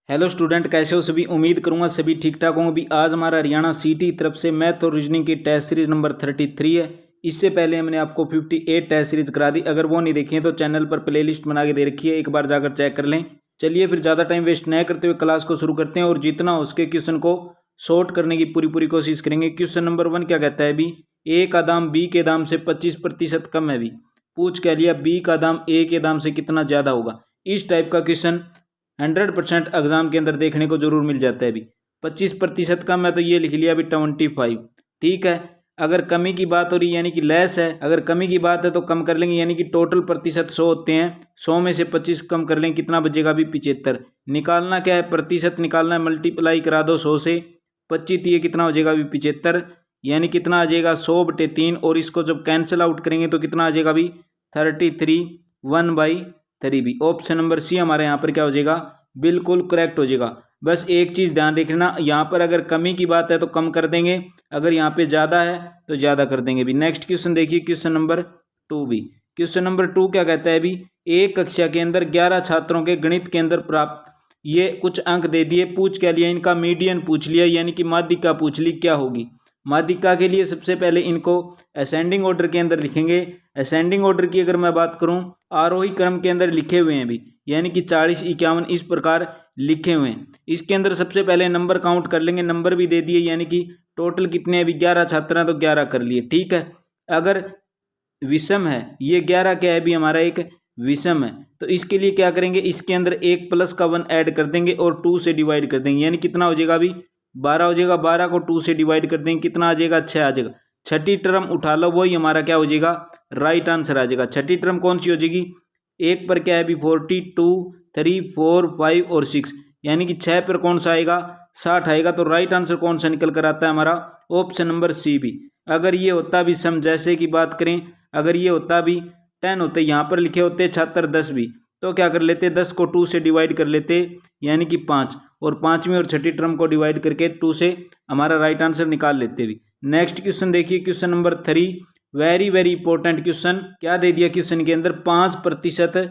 Hello student, कैसे हो सभी। उम्मीद करूंगा सभी ठीक ठाक होंगे। भी आज हमारा हरियाणा सीटी तरफ से मैथ और रीजनिंग की टेस्ट सीरीज नंबर 33 है। इससे पहले हमने आपको 58 टेस्ट सीरीज करा दी। अगर वो नहीं देखी है तो चैनल पर प्लेलिस्ट बना के दे रखी है, एक बार जाकर चेक कर लें। चलिए फिर ज़्यादा टाइम वेस्ट न करते हुए क्लास को शुरू करते हैं और जितना हो उसके क्वेश्चन को शॉर्ट करने की पूरी कोशिश करेंगे। क्वेश्चन नंबर 1 क्या कहता है भी, ए का दाम बी के दाम से 25% कम है। भी पूछ क्या लिया, बी का दाम ए के दाम से कितना ज़्यादा होगा। इस टाइप का क्वेश्चन 100% एग्जाम के अंदर देखने को जरूर मिल जाता है। भी 25% कम है तो ये लिख लिया भी 25। ठीक है, अगर कमी की बात हो रही यानी कि लेस है, अगर कमी की बात है तो कम कर लेंगे, यानी कि टोटल प्रतिशत 100 होते हैं, 100 में से 25 कम कर लेंगे, कितना बचेगा भी 75। निकालना क्या है, प्रतिशत निकालना है, मल्टीप्लाई करा दो 100 से, 25 ये कितना हो जाएगा भी 75, यानी कितना आ जाएगा 100/3। और इसको जब कैंसिल आउट करेंगे तो कितना आ जाएगा भी 33, 1/3। भी ऑप्शन नंबर सी हमारे यहाँ पर क्या हो जाएगा, बिल्कुल करेक्ट हो जाएगा। बस एक चीज़ ध्यान रखना, यहाँ पर अगर कमी की बात है तो कम कर देंगे, अगर यहाँ पे ज़्यादा है तो ज़्यादा कर देंगे। भी नेक्स्ट क्वेश्चन देखिए, क्वेश्चन नंबर 2 भी। क्वेश्चन नंबर 2 क्या कहता है भी, एक कक्षा के अंदर 11 छात्रों के गणित के अंदर प्राप्त ये कुछ अंक दे दिए। पूछ क्या लिया, इनका मीडियन पूछ लिया, यानी कि माध्यिका पूछ ली, क्या होगी। माध्यिका के लिए सबसे पहले इनको असेंडिंग ऑर्डर के अंदर लिखेंगे। असेंडिंग ऑर्डर की अगर मैं बात करूं, आरोही क्रम के अंदर लिखे हुए हैं भी, यानी कि 40, 51 इस प्रकार लिखे हुए हैं। इसके अंदर सबसे पहले नंबर काउंट कर लेंगे, नंबर भी दे दिए, यानी कि टोटल कितने अभी 11 छात्र हैं तो 11 कर लिए। ठीक है, अगर विषम है, ये 11 क्या है भी हमारा एक विषम है, तो इसके लिए क्या करेंगे, इसके अंदर एक प्लस का 1 ऐड कर देंगे और 2 से डिवाइड कर देंगे, यानी कितना हो जाएगा अभी 12 हो जाएगा। 12 को 2 से डिवाइड कर देंगे, कितना आ जाएगा 6 आ जाएगा। छठी टर्म उठा लो, वही हमारा क्या हो जाएगा, राइट आंसर आ जाएगा। छठी टर्म कौन सी हो जाएगी, एक पर क्या है भी 42, 3, 4, 5 और 6, यानी कि 6 पर कौन सा आएगा, 60 आएगा। तो राइट आंसर कौन सा निकल कर आता है हमारा, ऑप्शन नंबर सी भी। अगर ये होता भी सम जैसे की बात करें, अगर ये होता भी 10 होते, यहाँ पर लिखे होते छात्र 10 भी, तो क्या कर लेते, 10 को 2 से डिवाइड कर लेते, यानी कि 5, और 5वीं और छठी टर्म को डिवाइड करके 2 से हमारा राइट आंसर निकाल लेते भी। नेक्स्ट क्वेश्चन देखिए, question number 3, very important question. क्या दे दिया क्वेश्चन के अंदर, 5%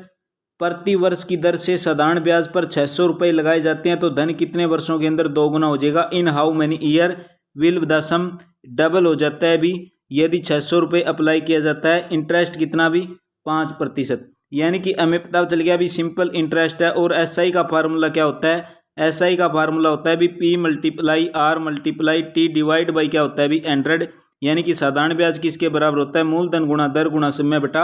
प्रति वर्ष की दर से साधारण ब्याज पर 600 रुपये लगाए जाते हैं, तो धन कितने वर्षों के अंदर दोगुना हो जाएगा। In how many year will the sum double हो जाता है भी, यदि 600 रुपये अप्लाई किया जाता है। इंटरेस्ट कितना भी 5%, यानी कि हमें पता चल गया भी सिंपल इंटरेस्ट है। और SI का फार्मूला क्या होता है, SI का फार्मूला होता है भी P×R×T डिवाइड बाई क्या होता है भी 100, यानी कि साधारण ब्याज किसके बराबर होता है, मूलधन गुणा दर गुणा समय बटा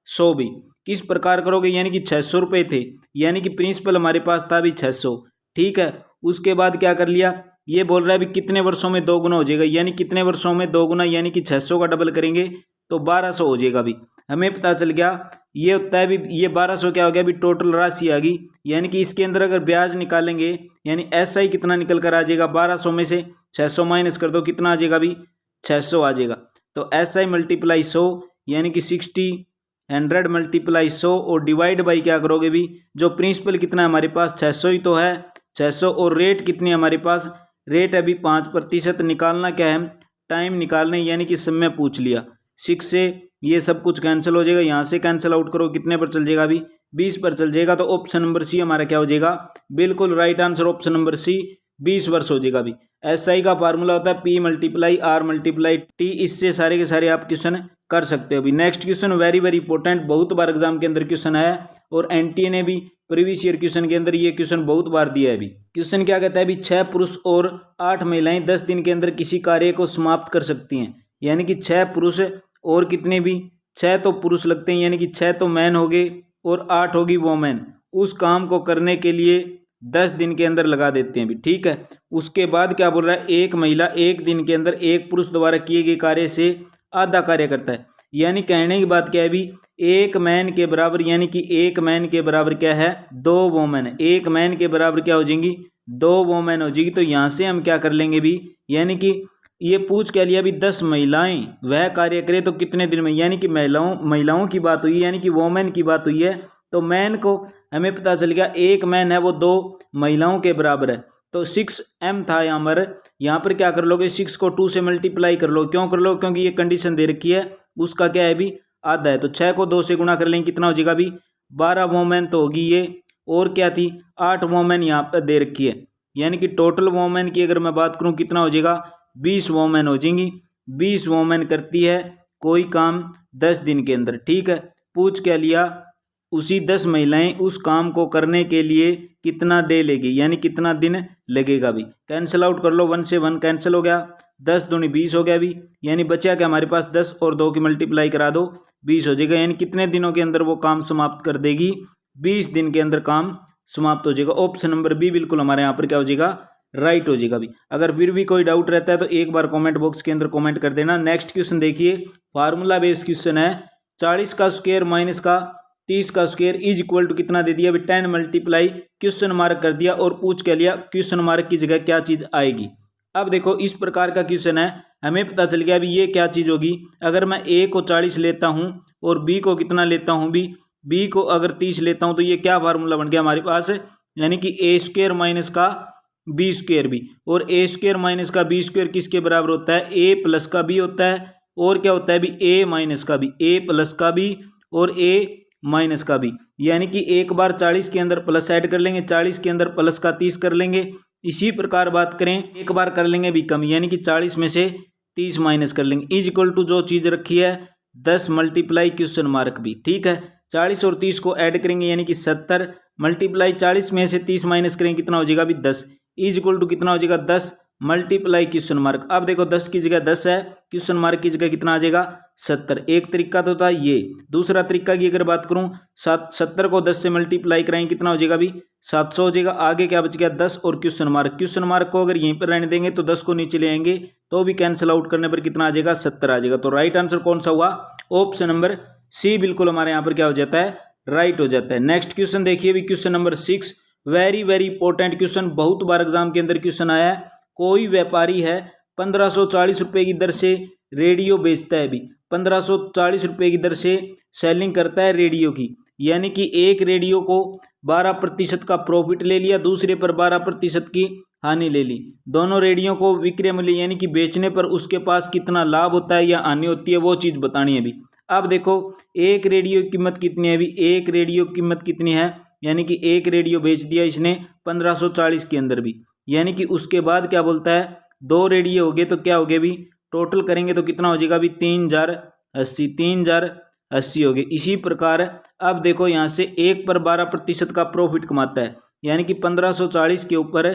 100 भी। किस प्रकार करोगे, यानी कि 600 रुपये थे, यानी कि प्रिंसिपल हमारे पास था भी 600। ठीक है, उसके बाद क्या कर लिया, ये बोल रहा है भी कितने वर्षों में दोगुना हो जाएगा, यानी कितने वर्षों में दोगुना, यानी कि 600 का डबल करेंगे तो 1200 हो जाएगा भी। हमें पता चल गया ये होता है भी, ये 1200 क्या हो गया भी, टोटल राशि आ गई, यानी कि इसके अंदर अगर ब्याज निकालेंगे, यानी SI कितना निकल कर आ जाएगा, 1200 में से 600 माइनस कर दो, कितना आ जाएगा भी 600 आ जाएगा। तो SI × 100, यानी कि 60, 100 × 100 और डिवाइड बाई क्या करोगे भी, जो प्रिंसिपल कितना है हमारे पास 600 ही तो है, 600, और रेट कितनी है हमारे पास, रेट अभी 5%। निकालना क्या है, टाइम निकालने, यानी कि समय पूछ लिया। 6 से ये सब कुछ कैंसिल हो जाएगा, यहाँ से कैंसिल आउट करो, कितने पर चल जाएगा अभी 20 पर चल जाएगा। तो ऑप्शन नंबर सी हमारा क्या हो जाएगा, बिल्कुल right answer option number C, 20 वर्ष हो जाएगा अभी। SI का फार्मूला होता है P×R×T, इससे सारे के सारे आप क्वेश्चन कर सकते हो। अभी नेक्स्ट क्वेश्चन वेरी इंपॉर्टेंट, बहुत बार एग्जाम के अंदर क्वेश्चन है, और NTA ने भी प्रीवियस ईयर क्वेश्चन के अंदर ये क्वेश्चन बहुत बार दिया है। अभी क्वेश्चन क्या कहता है भी, 6 पुरुष और 8 महिलाएं 10 दिन के अंदर किसी कार्य को समाप्त कर सकती हैं, यानी कि 6 पुरुष और कितने भी 6 तो पुरुष लगते हैं, यानी कि 6 तो मैन हो गए और 8 होगी वोमेन, उस काम को करने के लिए 10 दिन के अंदर लगा देते हैं भी। ठीक है, उसके बाद क्या बोल रहा है, एक महिला एक दिन के अंदर एक पुरुष द्वारा किए गए कार्य से आधा कार्य करता है, यानी कहने की बात क्या है भी, एक मैन के बराबर, यानी कि एक मैन के बराबर क्या है, 2 वोमेन, एक मैन के बराबर क्या हो जाएंगी, 2 वोमेन हो जाएगी। तो यहाँ से हम क्या कर लेंगे भी, यानी कि ये पूछ क्या लिया भी, 10 महिलाएं वह कार्य करे तो कितने दिन में, यानी कि महिलाओं की बात हुई, यानी कि वोमेन की बात हुई है। तो मैन को हमें पता चल गया, एक मैन है वो 2 महिलाओं के बराबर है, तो 6m था यहाँ पर क्या कर लोगे, 6 को 2 से मल्टीप्लाई कर लो। क्यों कर लो, क्योंकि ये कंडीशन दे रखी है, उसका क्या है भी आधा है, तो 6 को 2 से गुणा कर लेंगे, कितना हो जाएगा भी 12 वोमेन तो होगी ये, और क्या थी 8 वोमेन यहाँ पर दे रखी है, यानी कि टोटल वोमेन की अगर मैं बात करूँ कितना हो जाएगा 20 वोमेन हो जाएंगी। 20 वोमेन करती है कोई काम 10 दिन के अंदर, ठीक है। पूछ क्या लिया, उसी 10 महिलाएं उस काम को करने के लिए कितना डे लेगी, यानी कितना दिन लगेगा भी। कैंसिल आउट कर लो, 1 से 1 कैंसिल हो गया, 10 दूनी 20 हो गया भी, यानी बचा क्या हमारे पास 10 और 2 की मल्टीप्लाई करा दो 20 हो जाएगा। यानी कितने दिनों के अंदर वो काम समाप्त कर देगी, 20 दिन के अंदर काम समाप्त हो जाएगा। ऑप्शन नंबर बी बिल्कुल हमारे यहाँ पर क्या हो जाएगा, राइट हो जाएगा भी। अगर फिर भी कोई डाउट रहता है तो एक बार कमेंट बॉक्स के अंदर कमेंट कर देना। नेक्स्ट क्वेश्चन देखिए, फार्मूला बेस्ड क्वेश्चन है। 40 का स्क्वायर माइनस का 30 का स्क्वायर इज इक्वल टू कितना दे दिया, 10 मल्टीप्लाई क्वेश्चन मार्क कर दिया और पूछ क्या लिया, क्वेश्चन मार्क की जगह क्या चीज आएगी। अब देखो इस प्रकार का क्वेश्चन है, हमें पता चल गया अभी ये क्या चीज होगी। अगर मैं ए को 40 लेता हूं और बी को कितना लेता हूं, बी को अगर 30 लेता हूं तो ये क्या फार्मूला बन गया हमारे पास, यानी कि ए स्क्वायर माइनस का बी स्क्वायर भी, और ए स्क्वायर माइनस का बी स्क्वायर किसके बराबर होता है, ए प्लस का बी होता है, और क्या होता है भी ए माइनस का बी, ए प्लस का बी और ए माइनस का भी। यानी कि एक बार 40 के अंदर प्लस ऐड कर लेंगे, 40 के अंदर प्लस का 30 कर लेंगे। इसी प्रकार बात करें एक बार कर लेंगे भी कम, यानी कि 40 में से 30 माइनस कर लेंगे, इज इक्वल टू जो चीज रखी है 10 मल्टीप्लाई क्वेश्चन मार्क भी, ठीक है। 40 और 30 को ऐड करेंगे यानी कि 70 मल्टीप्लाई 40 में से 30 माइनस करेंगे कितना हो जाएगा भी 10, इज इक्वल टू कितना हो जाएगा 10 मल्टीप्लाई क्वेश्चन मार्क। अब देखो 10 की जगह 10 है, क्वेश्चन मार्क की जगह कितना आ जाएगा 70। एक तरीका तो था ये। दूसरा तरीका की अगर बात करूं 70 को 10 से मल्टीप्लाई कराएंगे कितना हो जाएगा भी 700 हो जाएगा। आगे क्या बच गया 10 और क्वेश्चन मार्क, क्वेश्चन मार्क को अगर यहीं पर रहने देंगे तो 10 को नीचे ले आएंगे तो भी कैंसिल आउट करने पर कितना आ जाएगा 70 आ जाएगा। तो राइट आंसर कौन सा हुआ, ऑप्शन नंबर सी बिल्कुल हमारे यहाँ पर क्या हो जाता है, राइट हो जाता है। नेक्स्ट क्वेश्चन देखिए भी, question number 6, very very important question, बहुत बार एग्जाम के अंदर क्वेश्चन आया है। कोई व्यापारी है 1540 रुपए की दर से रेडियो बेचता है भी, 1540 रुपए की दर से सेलिंग करता है रेडियो की, यानी कि एक रेडियो को 12% का प्रॉफिट ले लिया, दूसरे पर 12% की हानि ले ली। दोनों रेडियो को विक्रय मूल्य यानी कि बेचने पर उसके पास कितना लाभ होता है या हानि होती है वो चीज बतानी है भी। अब देखो एक रेडियो की कीमत कितनी है भी, एक रेडियो की कीमत कितनी है, यानी कि एक रेडियो बेच दिया इसने 1540 के अंदर भी, यानी कि उसके बाद क्या बोलता है 2 रेडियो हो गए तो क्या हो गए भी, टोटल करेंगे तो कितना हो जाएगा भी 3080 हो गए। इसी प्रकार अब देखो यहाँ से एक पर 12% का प्रॉफिट कमाता है, यानी कि 1540 के ऊपर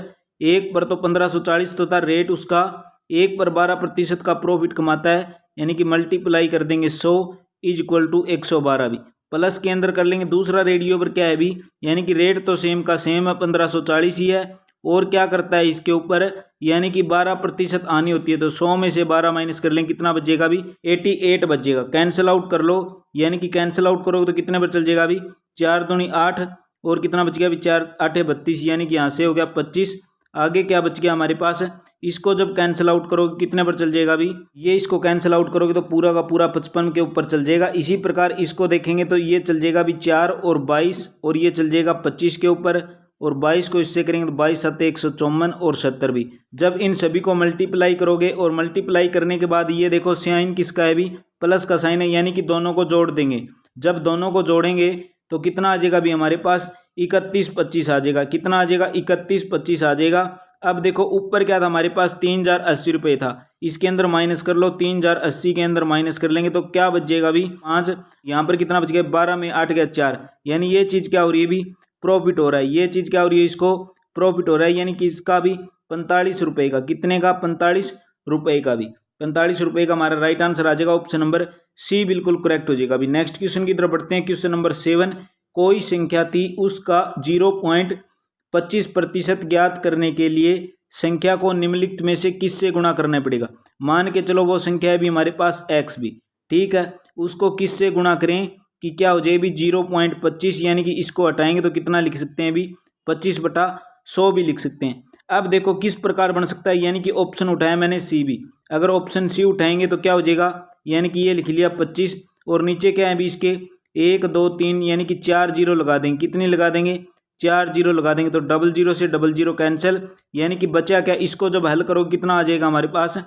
एक पर तो 1540 तो था रेट उसका, एक पर 12% का प्रॉफिट कमाता है, यानी कि मल्टीप्लाई कर देंगे 100 इज इक्वल टू 112 भी, प्लस के अंदर कर लेंगे दूसरा रेडियो पर क्या है भी, यानी कि रेट तो सेम का सेम है 1540 ही है, और क्या करता है इसके ऊपर, यानी कि 12% आनी होती है तो 100 में से 12 माइनस कर लेंगे कितना बचेगा भी 88 बचेगा। कैंसिल आउट कर लो, यानी कि कैंसिल आउट करोगे तो कितने पर चल जाएगा भी 4 दूनी 8 और कितना बच गया भी 4 8 32, यानी कि यहाँ से हो गया 25। आगे क्या बच गया हमारे पास, इसको जब कैंसिल आउट करोगे कितने पर चल जाएगा भी, ये इसको कैंसिल आउट करोगे तो पूरा का पूरा 55 के ऊपर चल जाएगा। इसी प्रकार इसको देखेंगे तो ये चल जाएगा भी 4 और 22 और ये चल जाएगा 25 के ऊपर, और 22 को इससे करेंगे तो 22 7 154 और 70 भी। जब इन सभी को मल्टीप्लाई करोगे और मल्टीप्लाई करने के बाद ये देखो साइन किसका है भी, प्लस का साइन है, यानी कि दोनों को जोड़ देंगे। जब दोनों को जोड़ेंगे तो कितना आ जाएगा भी हमारे पास 3125 आ जाएगा। कितना आ जाएगा 3125 आ जाएगा। अब देखो ऊपर क्या था हमारे पास 3080 रुपये था, इसके अंदर माइनस कर लो, 3080 के अंदर माइनस कर लेंगे तो क्या बच जाएगा भी 5, यहाँ पर कितना बच गया 12 में 8 गया 4, यानी ये चीज़ क्या हो रही है भी प्रॉफिट हो रहा है, ये चीज़ क्या हो रही है इसको प्रॉफिट हो रहा है, यानी कि इसका भी 45 रुपये का, कितने का 45 रुपये का भी, 45 रुपये का हमारा राइट आंसर आ जाएगा। ऑप्शन नंबर सी बिल्कुल करेक्ट हो जाएगा। अभी नेक्स्ट क्वेश्चन की तरफ बढ़ते हैं। क्वेश्चन नंबर 7, कोई संख्या थी उसका 0.25% ज्ञात करने के लिए संख्या को निम्नलिखित में से किससे गुणा करना पड़ेगा। मान के चलो वो संख्या है भी हमारे पास x भी, ठीक है, उसको किससे गुणा करें कि क्या हो जाए भी 0.25, यानी कि इसको हटाएंगे तो कितना लिख सकते हैं भी 25/100 भी लिख सकते हैं। अब देखो किस प्रकार बन सकता है, यानी कि ऑप्शन उठाया मैंने सी भी, अगर ऑप्शन सी उठाएंगे तो क्या हो जाएगा, यानी कि ये लिख लिया 25 और नीचे क्या है भी इसके 1 2 3, यानी कि 4 0 लगा देंगे, कितनी लगा देंगे 4 0 लगा देंगे तो 00 से 00 कैंसिल, यानी कि बचा क्या, इसको जब हल करो कितना आ जाएगा हमारे पास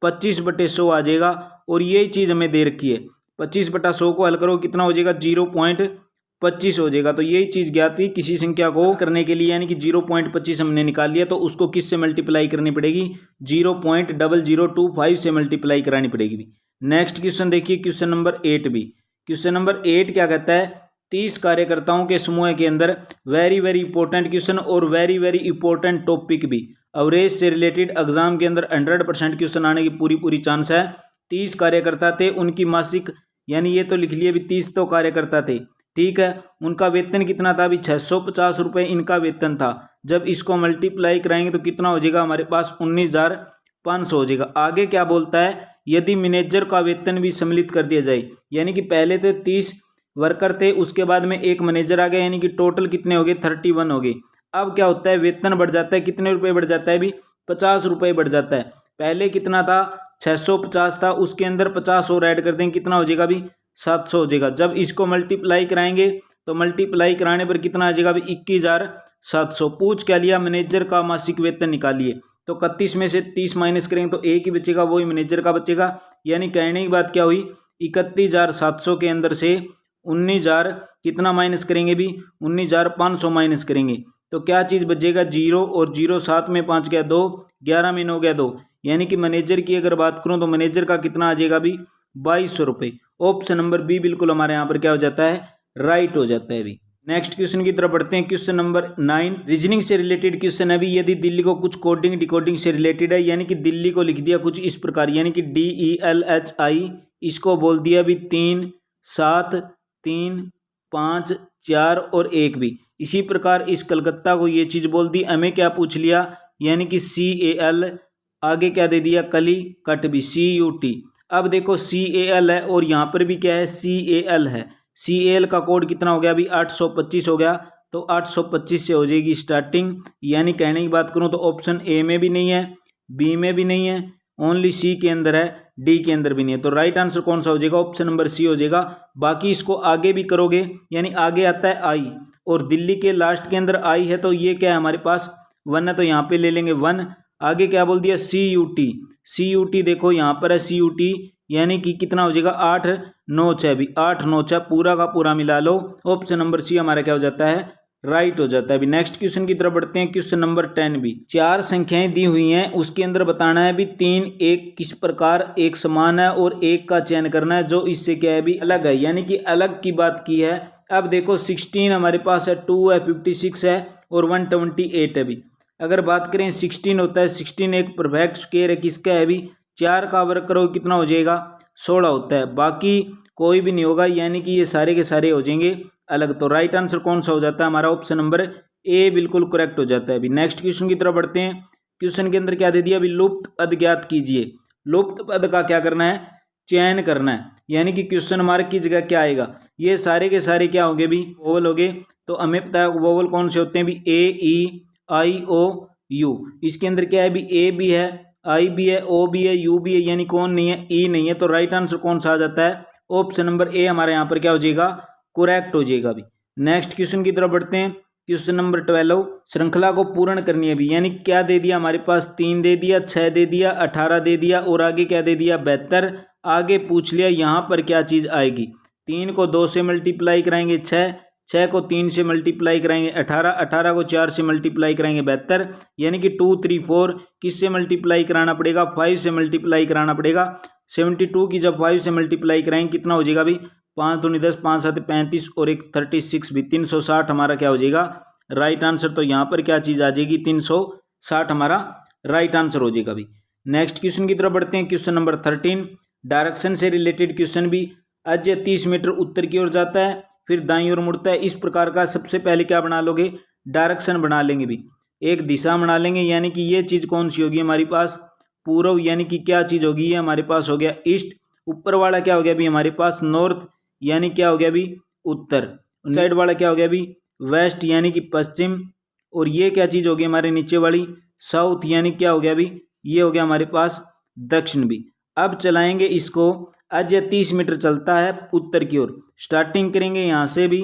25/100 आ जाएगा। और ये चीज़ हमें दे रखी है 25/100 को हल करो कितना हो जाएगा 25 हो जाएगा। तो यही चीज़ ज्ञात हुई, किसी संख्या को करने के लिए यानी कि 0.25 हमने निकाल लिया तो उसको किस से मल्टीप्लाई करनी पड़ेगी, 0.0025 से मल्टीप्लाई करानी पड़ेगी। नेक्स्ट क्वेश्चन देखिए, क्वेश्चन नंबर 8 भी। क्वेश्चन नंबर 8 क्या कहता है, 30 कार्यकर्ताओं के समूह के अंदर वेरी वेरी इंपॉर्टेंट क्वेश्चन और वेरी वेरी इंपॉर्टेंट टॉपिक भी, अवरेज से रिलेटेड एग्जाम के अंदर 100% क्वेश्चन आने की पूरी चांस है। 30 कार्यकर्ता थे, उनकी मासिक यानी ये तो लिख लिए अभी 30 तो कार्यकर्ता थे, ठीक है। उनका वेतन कितना था, अभी 650 रुपये इनका वेतन था। जब इसको मल्टीप्लाई कराएंगे तो कितना हो जाएगा हमारे पास, 19,500 हो जाएगा। आगे क्या बोलता है, यदि मैनेजर का वेतन भी सम्मिलित कर दिया जाए, यानी कि पहले तो 30 वर्कर थे, उसके बाद में एक मैनेजर आ गया, यानी कि टोटल कितने हो गए, 31 हो गए। अब क्या होता है, वेतन बढ़ जाता है, कितने रुपए बढ़ जाता है, अभी 50 रुपये बढ़ जाता है। पहले कितना था, 650 था, उसके अंदर 50 और ऐड कर देंगे, कितना हो जाएगा अभी 700 हो जाएगा। जब इसको मल्टीप्लाई कराएंगे तो मल्टीप्लाई कराने पर कितना आ जाएगा अभी 21,700। पूछ क्या लिया, मैनेजर का मासिक वेतन निकालिए। तो 31 में से 30 माइनस करेंगे तो एक ही बचेगा, वही मैनेजर का बचेगा। यानी कहने की बात क्या हुई, 31,700 के अंदर से 19,000 कितना माइनस करेंगे भी, 19,500 माइनस करेंगे तो क्या चीज़ बचेगा, 0 और 0 7 में 5 गया 2, 11 में 9 गया 2। यानी कि मैनेजर की अगर बात करूं तो मैनेजर का कितना आ जाएगा अभी 2200 रुपये। ऑप्शन नंबर बी बिल्कुल हमारे यहाँ पर क्या हो जाता है, राइट हो जाता है अभी। नेक्स्ट क्वेश्चन की तरफ बढ़ते हैं, क्वेश्चन नंबर 9 रीजनिंग से रिलेटेड क्वेश्चन है अभी। यदि दिल्ली को कुछ कोडिंग डिकोडिंग से रिलेटेड है, यानी कि दिल्ली को लिख दिया कुछ इस प्रकार, यानी कि DELHI, इसको बोल दिया अभी 3 7 3 5 4 और 1 भी। इसी प्रकार इस कलकत्ता को ये चीज़ बोल दी। हमें क्या पूछ लिया, यानी कि CAL, आगे क्या दे दिया, कली कट भी CUT। अब देखो CAL है और यहाँ पर भी क्या है, CAL है। CAL का कोड कितना हो गया अभी 825 हो गया, तो 825 से हो जाएगी स्टार्टिंग। यानी कहने की बात करूँ तो ऑप्शन ए में भी नहीं है, बी में भी नहीं है, ओनली सी के अंदर है, डी के अंदर भी नहीं है। तो राइट आंसर कौन सा हो जाएगा, ऑप्शन नंबर सी हो जाएगा। बाकी इसको आगे भी करोगे, यानी आगे आता है आई और दिल्ली के लास्ट के अंदर आई है, तो ये क्या है हमारे पास 1 है, तो यहाँ पे ले लेंगे 1। आगे क्या बोल दिया, CUT देखो यहाँ पर है CUT, यानी कि कितना हो जाएगा 8 9 6 भी, 8 9 6 पूरा का पूरा मिला लो। ऑप्शन नंबर सी हमारा क्या हो जाता है, राइट हो जाता है। अभी नेक्स्ट क्वेश्चन की तरफ बढ़ते हैं, क्वेश्चन नंबर 10 भी। 4 संख्याएं दी हुई हैं, उसके अंदर बताना है भी 3 1 किस प्रकार एक समान है और एक का चयन करना है जो इससे क्या है भी अलग है, यानी कि अलग की बात की है। अब देखो 16 हमारे पास है, 2 है, 56 है और 128 है भी। अगर बात करें 16 होता है, 16 एक परफेक्ट स्क्वायर है, किसका है भी 4 का वर्ग करो कितना हो जाएगा 16 होता है। बाकी कोई भी नहीं होगा, यानी कि ये सारे के सारे हो जाएंगे अलग। तो राइट आंसर कौन सा हो जाता है हमारा, ऑप्शन नंबर ए बिल्कुल करेक्ट हो जाता है। अभी नेक्स्ट क्वेश्चन की तरफ बढ़ते हैं। क्वेश्चन के अंदर क्या दे दिया, अभी लुप्त पद ज्ञात कीजिए। लुप्त पद का क्या करना है, चयन करना है, यानी कि क्वेश्चन मार्क की जगह क्या आएगा, ये सारे के सारे क्या होंगे भी वोवल हो गए। तो हमें पता है वोवल कौन से होते हैं भी, A E I O U। इसके अंदर क्या है भी, ए भी है, आई भी है, ओ भी है, यू भी है, यानी कौन नहीं है, ई नहीं है। तो राइट आंसर कौन सा आ जाता है, ऑप्शन नंबर ए हमारे यहाँ पर क्या हो जाएगा, करेक्ट हो जाएगा। अभी नेक्स्ट क्वेश्चन की तरफ बढ़ते हैं, क्वेश्चन नंबर 12। श्रृंखला को पूर्ण करनी है भी, यानी क्या दे दिया हमारे पास, 3 दे दिया, 6 दे दिया, 18 दे दिया और आगे क्या दे दिया 72। आगे पूछ लिया यहाँ पर क्या चीज़ आएगी, 3 को 2 से मल्टीप्लाई कराएंगे 6, 6 को 3 से मल्टीप्लाई कराएंगे 18, 18 को 4 से मल्टीप्लाई कराएंगे 72, यानी कि 2 3 4 किस से मल्टीप्लाई कराना पड़ेगा, 5 से मल्टीप्लाई कराना पड़ेगा। 72 की जब 5 से मल्टीप्लाई कराएंगे कितना हो जाएगा भी, 5 दूनी 10, 5 7 35 और एक 36 भी, 360 हमारा क्या हो जाएगा राइट आंसर। तो यहाँ पर क्या चीज़ आ जाएगी, 360 हमारा राइट आंसर हो जाएगा। अभी नेक्स्ट क्वेश्चन की तरफ बढ़ते हैं, क्वेश्चन नंबर 13। डायरेक्शन से रिलेटेड क्वेश्चन भी। अजय 30 मीटर उत्तर की ओर जाता है, फिर दाईं ओर मुड़ता है, इस प्रकार का सबसे पहले क्या बना लोगे, डायरेक्शन बना लेंगे भी, एक दिशा बना लेंगे, यानी कि ये चीज़ कौन सी होगी हमारे पास, पूर्व, यानी कि क्या चीज़ होगी, ये हमारे पास हो गया ईस्ट। ऊपर वाला क्या हो गया भी हमारे पास नॉर्थ, यानी क्या हो गया भी उत्तर। साइड वाला क्या हो गया भी वेस्ट, यानी कि पश्चिम। और ये क्या चीज़ होगी हमारे नीचे वाली साउथ, यानी क्या हो गया भी ये हो गया हमारे पास दक्षिण भी। अब चलाएंगे इसको, आज ये 30 मीटर चलता है उत्तर की ओर, स्टार्टिंग करेंगे यहाँ से भी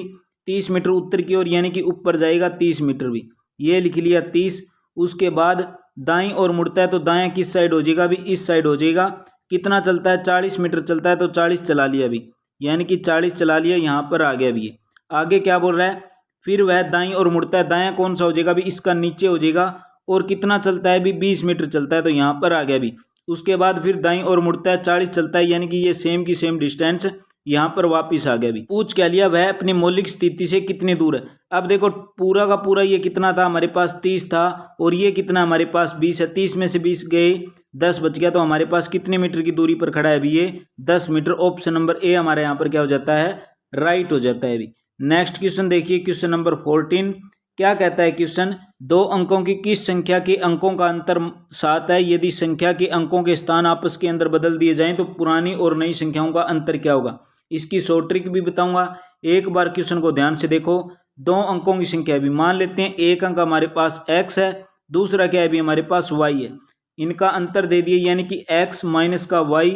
30 मीटर उत्तर की ओर, यानी कि ऊपर जाएगा 30 मीटर भी, ये लिख लिया 30। उसके बाद दाईं ओर मुड़ता है, तो दाएं किस साइड हो जाएगा भी, इस साइड हो जाएगा। कितना चलता है, 40 मीटर चलता है, तो 40 चला लिया भी, यानी कि 40 चला लिया, यहाँ पर आ गया भी। आगे क्या बोल रहा है, फिर वह दाईं ओर मुड़ता है, दायां कौन सा हो जाएगा अभी, इसका नीचे हो जाएगा, और कितना चलता है अभी 20 मीटर चलता है, तो यहाँ पर आ गया अभी। उसके बाद फिर दाईं ओर मुड़ता है 40 चलता है, यानी कि ये सेम की सेम डिस्टेंस यहाँ पर वापिस आ गया अभी। पूछ क्या लिया, वह अपनी मौलिक स्थिति से कितनी दूर है। अब देखो पूरा का पूरा ये कितना था हमारे पास 30 था, और ये कितना हमारे पास 20 है, 30 में से 20 गए 10 बच गया, तो हमारे पास कितने मीटर की दूरी पर खड़ा है अभी, ये 10 मीटर। ऑप्शन नंबर ए हमारे यहाँ पर क्या हो जाता है, राइट हो जाता है अभी। नेक्स्ट क्वेश्चन देखिए, क्वेश्चन नंबर 14 क्या कहता है क्वेश्चन, दो अंकों की किस संख्या के अंकों का अंतर 7 है, यदि संख्या के अंकों के स्थान आपस के अंदर बदल दिए जाएं तो पुरानी और नई संख्याओं का अंतर क्या होगा। इसकी शॉर्ट ट्रिक भी बताऊंगा, एक बार क्वेश्चन को ध्यान से देखो। दो अंकों की संख्या भी मान लेते हैं, एक अंक हमारे पास x है, दूसरा क्या है भी हमारे पास y है, इनका अंतर दे दिए, यानी कि x माइनस का y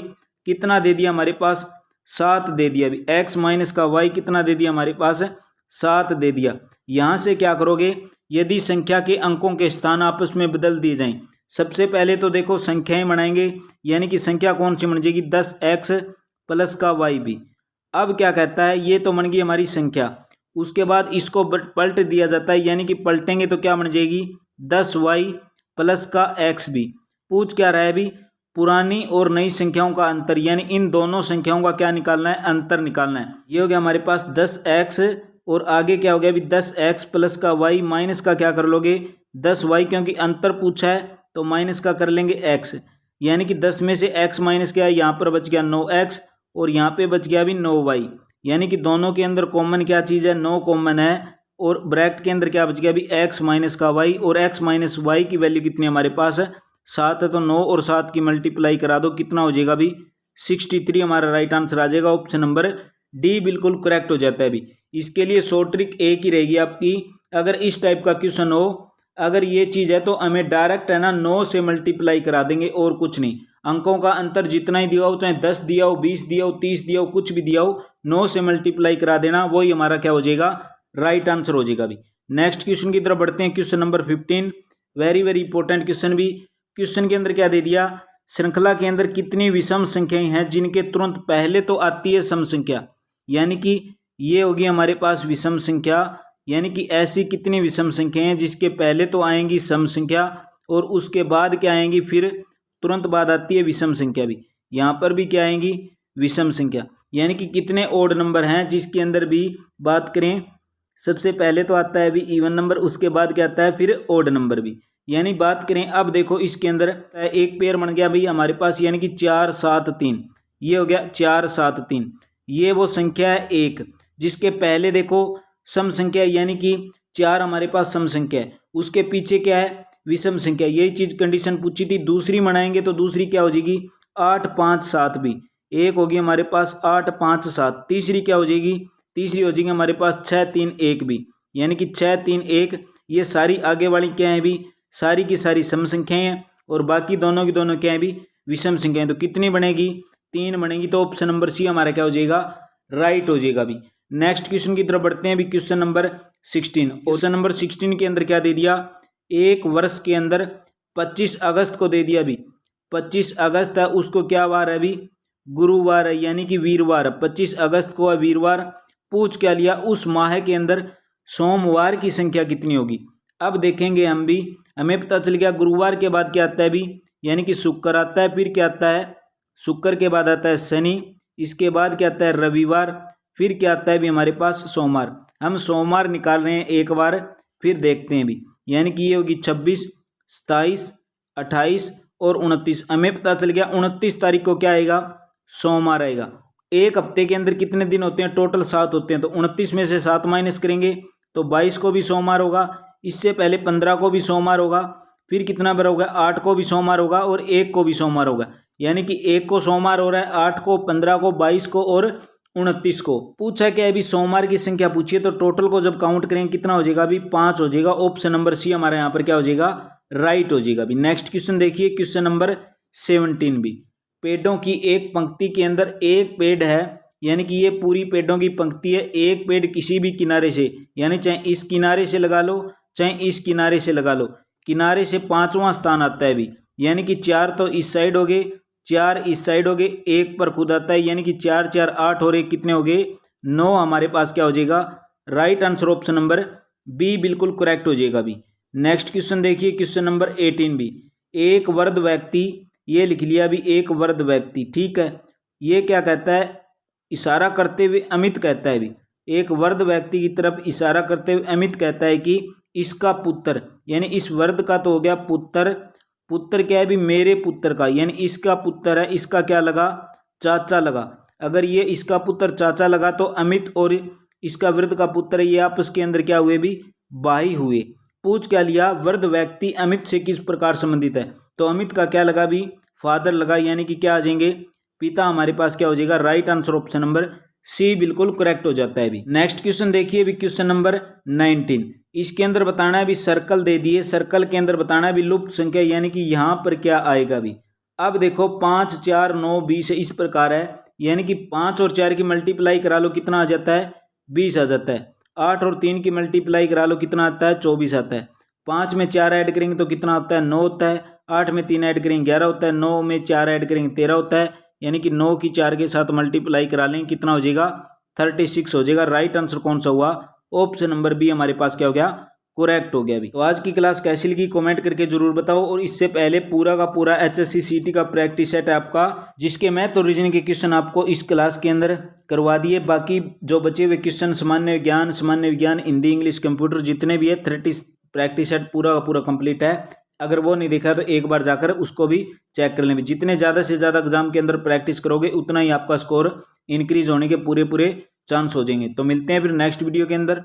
कितना दे दिया हमारे पास, 7 दे दिया। अभी x माइनस का y कितना दे दिया हमारे पास, 7 दे दिया। यहाँ से क्या करोगे, यदि संख्या के अंकों के स्थान आपस में बदल दिए जाएं, सबसे पहले तो देखो संख्याएं बनाएंगे, यानी कि संख्या कौन सी बन जाएगी, 10x प्लस का y भी। अब क्या कहता है, ये तो बन गई हमारी संख्या, उसके बाद इसको पलट दिया जाता है, यानी कि पलटेंगे तो क्या बन जाएगी, 10y प्लस का x भी। पूछ क्या रहा है अभी, पुरानी और नई संख्याओं का अंतर, यानी इन दोनों संख्याओं का क्या निकालना है, अंतर निकालना है। ये हो गया हमारे पास 10x, और आगे क्या हो गया अभी 10x प्लस का y, माइनस का क्या कर लोगे 10y, क्योंकि अंतर पूछा है तो माइनस का कर लेंगे x, यानी कि 10 में से x माइनस क्या है, यहाँ पर बच गया 9x, और यहाँ पे बच गया अभी 9y, यानी कि दोनों के अंदर कॉमन क्या चीज़ है, 9 कॉमन है, और ब्रैकेट के अंदर क्या बच गया अभी x माइनस का y, और x माइनस वाई की वैल्यू कितनी हमारे पास है, 7 है, तो 9 और 7 की मल्टीप्लाई करा दो, कितना हो जाएगा अभी 63 हमारा राइट आंसर आ जाएगा। ऑप्शन नंबर डी बिल्कुल करेक्ट हो जाता है अभी। इसके लिए शॉर्ट ट्रिक एक ही रहेगी आपकी, अगर इस टाइप का क्वेश्चन हो, अगर ये चीज़ है तो हमें डायरेक्ट है ना 9 से मल्टीप्लाई करा देंगे और कुछ नहीं। अंकों का अंतर जितना ही दिया हो, चाहे 10 दिया हो, 20 दिया हो, 30 दिया हो, कुछ भी दिया हो, 9 से मल्टीप्लाई करा देना, वही हमारा क्या हो जाएगा, राइट आंसर हो जाएगा अभी। नेक्स्ट क्वेश्चन की तरफ बढ़ते हैं, question number 15, very very important question भी। क्वेश्चन के अंदर क्या दे दिया, श्रृंखला के अंदर कितनी विषम संख्याएं हैं जिनके तुरंत पहले तो आती है सम संख्या, यानी कि ये होगी हमारे पास विषम संख्या, यानी कि ऐसी कितनी विषम संख्याएं हैं जिसके पहले तो आएंगी सम संख्या और उसके बाद क्या आएंगी, फिर तुरंत बाद आती है विषम संख्या भी। यहाँ पर भी क्या आएंगी, विषम संख्या, यानी कि कितने ओड नंबर हैं जिसके अंदर भी बात करें, सबसे पहले तो आता है भी इवन नंबर, उसके बाद क्या आता है फिर ओड नंबर भी। यानी बात करें, अब देखो इसके अंदर एक पेयर बन गया भाई हमारे पास, यानी कि 4 7 3, ये हो गया 4 7 3, ये वो संख्या है एक जिसके पहले देखो सम संख्या, यानी कि 4 हमारे पास सम संख्या है, उसके पीछे क्या है विषम संख्या, यही चीज कंडीशन पूछी थी। दूसरी बनाएंगे तो दूसरी क्या हो जाएगी 8 5 7 भी, एक होगी हमारे पास 8 5 7, तीसरी क्या हो जाएगी, तीसरी हो जाएगी हमारे पास 6 3 1 भी, यानी कि 6 3 1। ये सारी आगे वाली क्या है भी, सारी की सारी सम संख्याएं हैं, और बाकी दोनों की दोनों क्या है भी, विषम संख्याएं। तो कितनी बनेगी, 3 बनेगी, तो ऑप्शन नंबर सी हमारा क्या हो जाएगा, राइट हो जाएगा भी। नेक्स्ट क्वेश्चन की तरफ बढ़ते हैं अभी, क्वेश्चन नंबर 16। क्वेश्चन नंबर 16 के अंदर क्या दे दिया, एक वर्ष के अंदर 25 अगस्त को दे दिया अभी, 25 अगस्त है, उसको क्या वार है अभी, गुरुवार है, यानी कि वीरवार। 25 अगस्त को है वीरवार। पूछ क्या लिया, उस माह के अंदर सोमवार की संख्या कितनी होगी। अब देखेंगे हम भी, हमें पता चल गया गुरुवार के बाद क्या आता है भी, यानी कि शुक्र आता है, फिर क्या आता है, शुक्र के बाद आता है शनि, इसके बाद क्या आता है रविवार, फिर क्या आता है भी हमारे पास सोमवार। हम सोमवार निकाल रहे हैं एक बार, फिर देखते हैं भी, यानी कि ये होगी 26 27 28 और 29। हमें पता चल गया 29 तारीख को क्या आएगा, सोमवार आएगा। एक हफ्ते के अंदर कितने दिन होते हैं, टोटल 7 होते हैं, तो 29 में से 7 माइनस करेंगे तो 22 को भी सोमवार होगा, इससे पहले 15 को भी सोमवार होगा, फिर कितना बार होगा 8 को भी सोमवार होगा, और 1 को भी सोमवार होगा, यानी कि 1 को सोमवार हो रहा है, 8 को, 15 को, 22 को और 29 को। पूछा क्या है अभी, सोमवार की संख्या पूछिए, तो टोटल को जब काउंट करेंगे कितना हो जाएगा अभी, 5 हो जाएगा। ऑप्शन नंबर सी हमारे यहाँ पर क्या हो जाएगा, राइट हो जाएगा अभी। नेक्स्ट क्वेश्चन देखिए, क्वेश्चन नंबर 17 भी। पेड़ों की एक पंक्ति के अंदर एक पेड़ है, यानी कि ये पूरी पेड़ों की पंक्ति है, एक पेड़ किसी भी किनारे से, यानी चाहे इस किनारे से लगा लो चाहे इस किनारे से लगा लो, किनारे से 5वां स्थान आता है भी, यानी कि 4 तो इस साइड हो गए, 4 इस साइड हो गए, 1 पर खुद आता है, यानी कि 4 4 8 और 1 कितने हो गए 9, हमारे पास क्या हो जाएगा right answer option number B बिल्कुल करेक्ट हो जाएगा अभी। नेक्स्ट क्वेश्चन देखिए, क्वेश्चन नंबर 18 भी। एक वृद्ध व्यक्ति, ये लिख लिया अभी, एक वृद्ध व्यक्ति, ठीक है। ये क्या कहता है, इशारा करते हुए अमित कहता है अभी, एक वृद्ध व्यक्ति की तरफ इशारा करते हुए अमित कहता है कि इसका पुत्र, यानी इस वृद्ध का तो हो गया पुत्र, पुत्र क्या है भी, मेरे पुत्र का, यानी इसका पुत्र है, इसका क्या लगा, चाचा लगा। अगर ये इसका पुत्र चाचा लगा तो अमित और इसका वृद्ध का पुत्र है, ये आपस के अंदर क्या हुए भी, भाई हुए। पूछ क्या लिया, वृद्ध व्यक्ति अमित से किस प्रकार संबंधित है, तो अमित का क्या लगा भी, फादर लगा, यानी कि क्या आ जाएंगे, पिता हमारे पास क्या हो जाएगा, right answer option number C बिल्कुल करेक्ट हो जाता है अभी। नेक्स्ट क्वेश्चन देखिए अभी, क्वेश्चन नंबर 19। इसके अंदर बताना है भी, सर्कल दे दिए, सर्कल के अंदर बताना है भी लुप्त संख्या, यानी कि यहाँ पर क्या आएगा भी। अब देखो 5, 4, 9, 20 इस प्रकार है, यानी कि 5 और 4 की मल्टीप्लाई करा लो, कितना आ जाता है, 20 आ जाता है। 8 और 3 की मल्टीप्लाई करा लो, कितना आता है, 24 आता है। 5 में 4 ऐड करेंगे तो कितना होता है, 9 होता है। 8 में 3 ऐड करेंगे 11 होता है। 9 में 4 ऐड करेंगे 13 होता है, यानी कि 9 की 4 के साथ मल्टीप्लाई करा लेंगे, कितना हो जाएगा, 36 हो जाएगा। राइट आंसर कौन सा हुआ, ऑप्शन नंबर बी हमारे पास क्या हो गया, करेक्ट हो गया भी। तो आज की क्लास कैसी लगी कमेंट करके जरूर बताओ। और इससे पहले पूरा का पूरा HSC CT का प्रैक्टिस सेट है आपका, जिसके मैथ और रीजनिंग के क्वेश्चन आपको इस क्लास के अंदर करवा दिए। बाकी जो बचे हुए क्वेश्चन, सामान्य विज्ञान, हिंदी, इंग्लिश, कंप्यूटर, जितने भी है 30 प्रैक्टिस सेट पूरा का पूरा कंप्लीट है। अगर वो नहीं देखा तो एक बार जाकर उसको भी चेक कर लें। जितने ज़्यादा से ज़्यादा एग्जाम के अंदर प्रैक्टिस करोगे उतना ही आपका स्कोर इंक्रीज होने के पूरे चांस हो जाएंगे। तो मिलते हैं फिर नेक्स्ट वीडियो के अंदर।